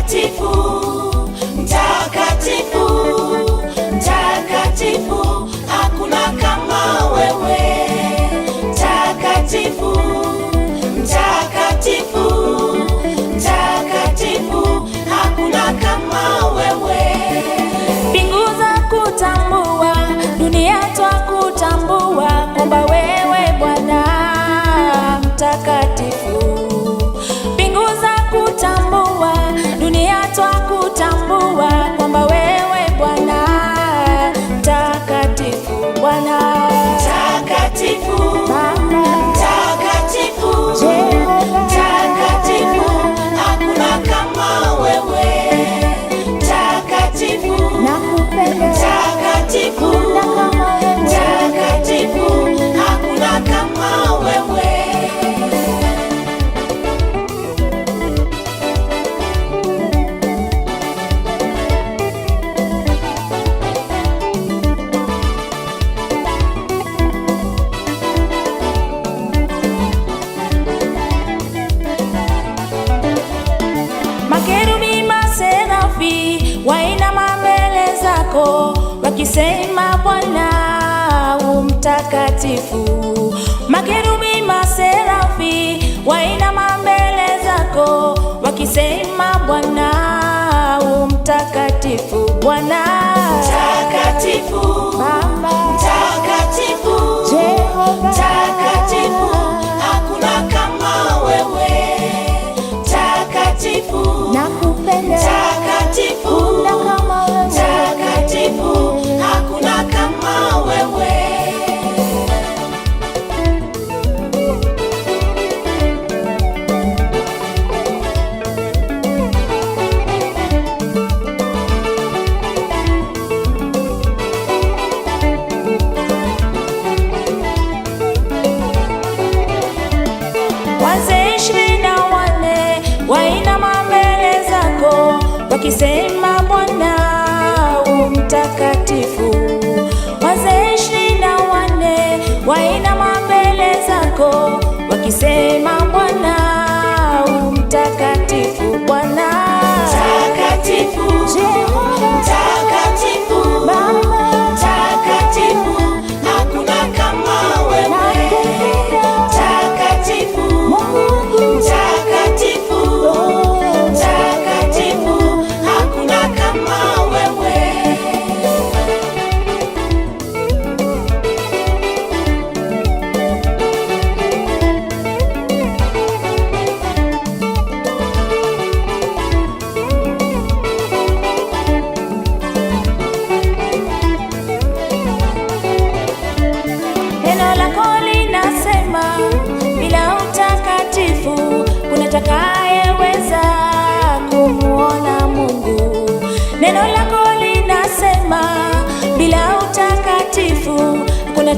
Mtakatifu, mtakatifu, mtakatifu, hakuna kama wewe. Mtakatifu, mtakatifu, mtakatifu, hakuna kama wewe. Mbingu za kutambua, dunia twakutambua kwamba wewe Bwana mtakatifu. Mbingu za kutambua, dunia twakutambua kwamba wewe Bwana mtakatifu. Bwana Mtakatifu, Baba mtakatifu, mtakatifu, hakuna kama wewe. Mtakatifu, nakupenda mtakatifu, mtakatifu, hakuna kama wewe. Makerubi maserafi wainama mbele zako wakisema Bwana u mtakatifu. Makerubi maserafi wainama mbele zako wakisema Bwana u mtakatifu. Bwana Mtakatifu, Baba mtakatifu, mtakatifu, hakuna kama wewe. Mtakatifu, nakupenda mtakatifu, mtakatifu, hakuna kama wewe. Wazee 24 wainama mbele zako wakisema Bwana u mtakatifu. Wazee 24 wainama mbele zako wakisema Bwana u mtakatifu. Bwana Mtakatifu, mtakatifu, mtakatifu, hakuna kama wewe. Mtakatifu, mtakatifu, mtakatifu, hakuna kama wewe. Neno lako linasema bila utakatifu kuna atakayeweza kumuona Mungu. Neno lako linasema bila utakatifu kuna